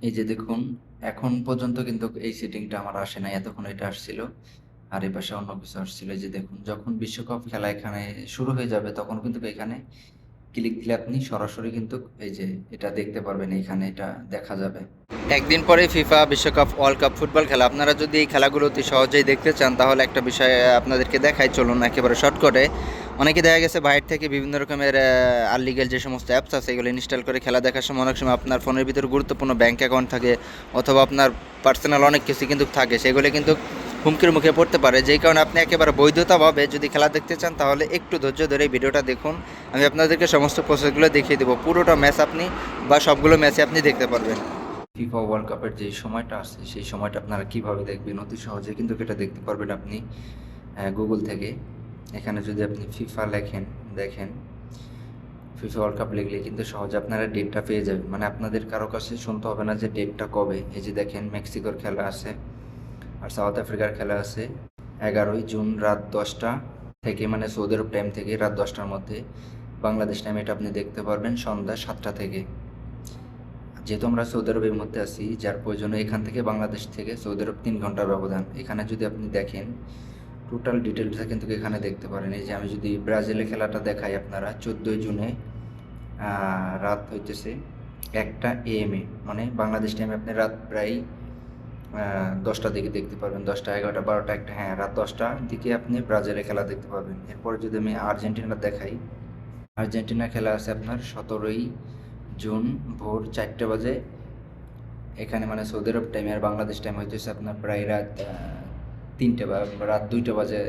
এই যে দেখুন, এখন পর্যন্ত কিন্তু এই সেটিংটা আমার আসে নাই। এতক্ষণ এটা আসছিল। আর এই পাশে অন্য কিছু আসছিল। এই যে দেখুন, যখন বিশ্বকাপ খেলা এখানে শুরু হয়ে যাবে তখন কিন্তু এখানে ক্লিক দিলে আপনি সরাসরি কিন্তু এই যে এটা দেখতে পারবেন, এখানে এটা দেখা যাবে। একদিন পরে ফিফা বিশ্বকাপ ওয়ার্ল্ড কাপ ফুটবল খেলা, আপনারা যদি এই খেলাগুলো অতি সহজেই দেখতে চান তাহলে একটা বিষয় আপনাদেরকে দেখাই, চলুন একেবারে শর্টকাটে। অনেকে দেখা গেছে বাইরে থেকে বিভিন্ন রকমের আনলিগ্যাল যে সমস্ত অ্যাপস আছে এগুলো ইনস্টল করে খেলা দেখার সময় অনেক সময় আপনার ফোনের ভিতরে গুরুত্বপূর্ণ ব্যাঙ্ক অ্যাকাউন্ট থাকে অথবা আপনার পার্সোনাল অনেক কিছু কিন্তু থাকে, সেগুলো কিন্তু হুমকির মুখে পড়তে পারে। যেই কারণে আপনি একেবারে বৈধতাভাবে যদি খেলা দেখতে চান তাহলে একটু ধৈর্য ধরে এই ভিডিওটা দেখুন। আমি আপনাদেরকে সমস্ত প্রসেসগুলো দেখিয়ে দেবো, পুরোটা ম্যাচ আপনি বা সবগুলো ম্যাচে আপনি দেখতে পারবেন। ফিফা ওয়ার্ল্ড কাপের যে সময়টা আছে সেই সময়টা আপনারা কিভাবে দেখবেন, অতি সহজে কিন্তু এটা দেখতে পারবেন আপনি গুগল থেকে। এখানে যদি আপনি ফিফা লেখেন, দেখেন ফিফা ওয়ার্ল্ড কাপ লিখলে কিন্তু সহজে আপনারা ডেটটা পেয়ে যাবেন, মানে আপনাদের কারো কাছে শুনতে হবে না যে ডেটটা কবে। এই যে দেখেন, মেক্সিকোর খেলা আছে আর সাউথ আফ্রিকার খেলা আছে 11ই জুন রাত 10টা থেকে, মানে সৌদি আরব টাইম থেকে রাত 10টার মধ্যে। বাংলাদেশ টাইম এটা আপনি দেখতে পারবেন সন্ধ্যা 7টা থেকে। যেহেতু আমরা সৌদি আরবের মধ্যে আছি, যার প্রয়োজনে এখান থেকে বাংলাদেশ থেকে সৌদি আরব 3 ঘন্টার ব্যবধান। এখানে যদি আপনি দেখেন টোটাল ডিটেলসটা কিন্তু এখানে দেখতে পারেন। এই যে আমি যদি ব্রাজিলের খেলাটা দেখাই, আপনারা 14ই জুনে রাত হইতেছে 1টা AM, মানে বাংলাদেশ টাইমে আপনি রাত প্রায় 10টার দিকে দেখতে পারবেন। 10টা, 11টা, 12টা, 1টা, হ্যাঁ রাত 10টার দিকে আপনি ব্রাজিলের খেলা দেখতে পারবেন। এরপরে যদি আমি আর্জেন্টিনা দেখাই, আর্জেন্টিনা খেলা আছে আপনার 17ই জুন ভোর 4টে বাজে এখানে, মানে সৌদি আরব টাইমে। আর বাংলাদেশ টাইম হইতেছে আপনার প্রায় রাত 3টে বা রাত 2টা বাজে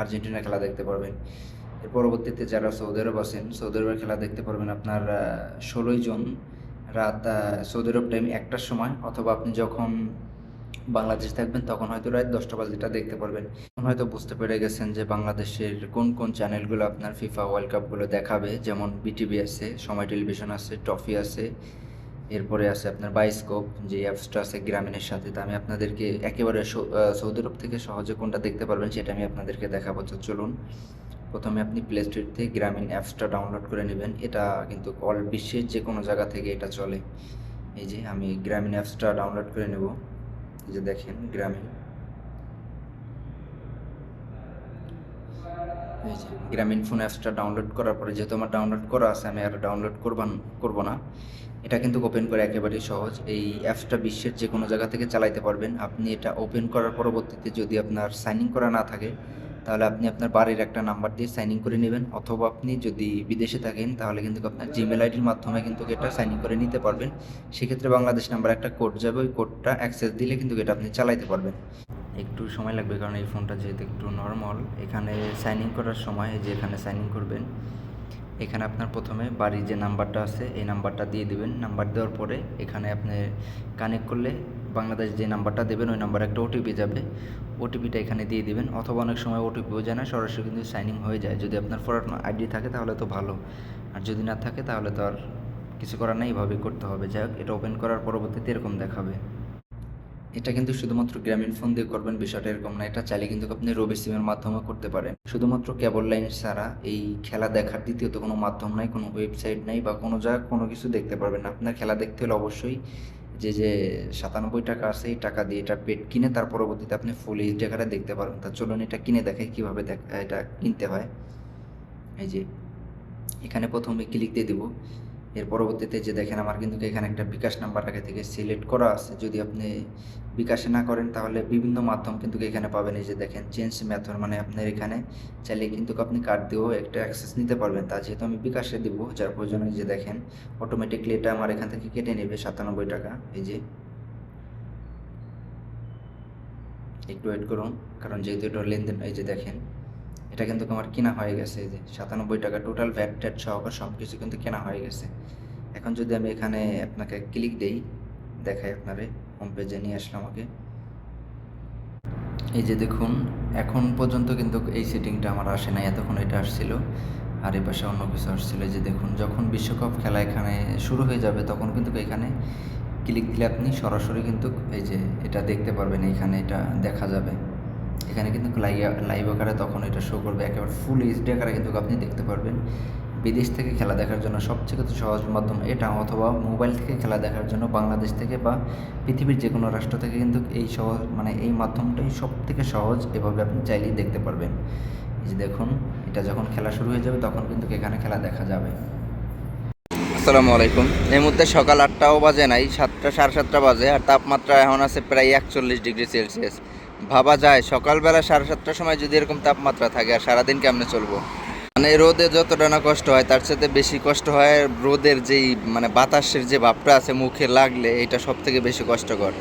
আর্জেন্টিনা খেলা দেখতে পারবেন। এর পরবর্তীতে যারা সৌদি আরব আছেন, সৌদি আরবের খেলা দেখতে পারবেন আপনার 16ই জুন রাত সৌদি আরব টাইম 1টার সময়, অথবা আপনি যখন বাংলাদেশ থাকবেন তখন হয়তো রাত 10টা বাজে এটা দেখতে পারবেন। এখন হয়তো বুঝতে পেরে গেছেন যে বাংলাদেশের কোন কোন চ্যানেলগুলো আপনার ফিফা ওয়ার্ল্ড কাপগুলো দেখাবে। যেমন বিটিভি আছে, সময় টেলিভিশন আছে, টফি আছে, এরপরে আছে আপনার বায়োস্কোপ, যে অ্যাপসটা আছে গ্রামীণের সাথে। তো আমি আপনাদেরকে একেবারে সৌদি আরব থেকে সহজে কোনটা দেখতে পারবেন সেটা আমি আপনাদেরকে দেখাবো। তো চলুন, প্রথমে আপনি প্লে স্টোর থেকে গ্রামীণ অ্যাপসটা ডাউনলোড করে নেবেন। এটা কিন্তু অল বিশ্বের যে কোনো জায়গা থেকে এটা চলে। এই যে আমি গ্রামীণ অ্যাপসটা ডাউনলোড করে নেব। এই যে দেখেন গ্রামীণ, এই যে গ্রামীণ ফোন অ্যাপসটা ডাউনলোড করার পরে, যেহেতু আমার ডাউনলোড করা আছে আমি আর ডাউনলোড করবো না। এটা কিন্তু ওপেন করে একেবারেই সহজ। এই অ্যাপসটা বিশ্বের যে কোনো জায়গা থেকে চালাইতে পারবেন। আপনি এটা ওপেন করার পরবর্তীতে যদি আপনার সাইন ইন করা না থাকে তাহলে আপনি আপনার বাড়ির একটা নাম্বার দিয়ে সাইন ইন করে নেবেন, অথবা আপনি যদি বিদেশে থাকেন তাহলে কিন্তু আপনার জিমেল আইডির মাধ্যমে কিন্তু এটা সাইন ইন করে নিতে পারবেন। সেক্ষেত্রে বাংলাদেশ নাম্বার একটা কোড যাবে, ওই কোডটা অ্যাক্সেস দিলে কিন্তু এটা আপনি চালাইতে পারবেন। একটু সময় লাগবে কারণ এই ফোনটা যেহেতু একটু নর্মাল। এখানে সাইন ইন করার সময় যে এখানে সাইন ইন করবেন, এখানে আপনার প্রথমে বাড়ির যে নাম্বারটা আছে এই নাম্বারটা দিয়ে দেবেন। নাম্বার দেওয়ার পরে এখানে আপনি কানেক্ট করলে বাংলাদেশ যে নাম্বারটা দেবেন ওই নাম্বারে একটা ওটিপি যাবে, ওটিপিটা এখানে দিয়ে দিবেন। অথবা অনেক সময় ওটিপিও যায় না, সরাসরি কিন্তু সাইন ইন হয়ে যায়। যদি আপনার পুরানো আইডি থাকে তাহলে তো ভালো, আর যদি না থাকে তাহলে তো আর কিছু করার নেই, এভাবেই করতে হবে। যাই হোক, এটা ওপেন করার পরবর্তীতে এরকম দেখাবে। এটা কিন্তু শুধুমাত্র গ্রামীণ ফোন দিয়ে করবেন, বিষয়টা এরকম না। এটা চাইলে কিন্তু আপনি রবি সিমের মাধ্যমে করতে পারেন। শুধুমাত্র কেবল লাইন ছাড়া এই খেলা দেখার দ্বিতীয়ত কোনো মাধ্যম নাই, কোনো ওয়েবসাইট নাই, বা কোনো জায়গায় কোনো কিছু দেখতে পারবেন না। আপনার খেলা দেখতে হলে অবশ্যই যে 97 টাকা আছে এই টাকা দিয়ে এটা পেড কিনে তার পরবর্তীতে আপনি ফুল এইচডি আকারে দেখতে পারবেন। তা চলুন এটা কিনে দেখাই কীভাবে এটা কিনতে হয়। এই যে এখানে প্রথমে ক্লিক দিয়ে দেবো। এর পরবর্তীতে যে দেখেন আমার কিন্তু এখানে একটা বিকাশ নাম্বার আগে থেকে সিলেক্ট করা আছে। যদি আপনি বিকাশে না করেন তাহলে বিভিন্ন মাধ্যম কিন্তু এখানে পাবেন। এই যে দেখেন চেঞ্জ মেথড, মানে আপনার এখানে চাইলে কিন্তু আপনি কার্ড দিয়েও একটা অ্যাক্সেস নিতে পারবেন। তা যেহেতু আমি বিকাশে দিব, যার প্রয়োজনে যে দেখেন অটোমেটিকলি এটা আমার এখান থেকে কেটে নেবে 97 টাকা। এই যে একটু ওয়েট করুন, কারণ যেহেতু এটা লেনদেন, এই যে দেখেন এটা কিন্তু আমার কেনা হয়ে গেছে। এই যে 97 টাকা টোটাল ভ্যাট ট্যাট সহকারে সব কিছু কিন্তু কেনা হয়ে গেছে। এখন যদি আমি এখানে আপনাকে ক্লিক দেই, দেখাই আপনারে হোম পেজে নিয়ে আসলাম আমাকে। এই যে দেখুন, এখন পর্যন্ত কিন্তু এই সেটিংটা আমার আসে নাই, এতক্ষণ এটা আসছিল আর এই পাশে অন্য কিছু আসছিল। এই যে দেখুন, যখন বিশ্বকাপ খেলা এখানে শুরু হয়ে যাবে তখন কিন্তু এখানে ক্লিক দিলে আপনি সরাসরি কিন্তু এই যে এটা দেখতে পারবেন, এখানে এটা দেখা যাবে। এখানে কিন্তু লাইভ আকারে তখন এটা শো করবে, একেবারে ফুল এইচডি আকারে কিন্তু আপনি দেখতে পারবেন। বিদেশ থেকে খেলা দেখার জন্য সবথেকে সহজ মাধ্যম এটা, অথবা মোবাইল থেকে খেলা দেখার জন্য বাংলাদেশ থেকে বা পৃথিবীর যে কোনো রাষ্ট্র থেকে কিন্তু এই সহজ এই মাধ্যমটাই সবথেকে সহজ। এভাবে আপনি চাইলেই দেখতে পারবেন। এই যে দেখুন, এটা যখন খেলা শুরু হয়ে যাবে তখন কিন্তু এখানে খেলা দেখা যাবে। আসসালামু আলাইকুম। এই মুহূর্তে সকাল 8টাও বাজে নাই, 7টা সাড়ে 7টা বাজে, আর তাপমাত্রা এখন আছে প্রায় 41 ডিগ্রি সেলসিয়াস। ভাবা যায় সকালবেলা 7:30টার সময় যদি এরকম তাপমাত্রা থাকে, আর সারাদিন কেমনে চলবো। রোদে যতটা না কষ্ট হয় তার সাথে বেশি কষ্ট হয় রোদের যেই বাতাসের যে ভাবটা আছে মুখে লাগলে, এটা সব থেকে বেশি কষ্টকর।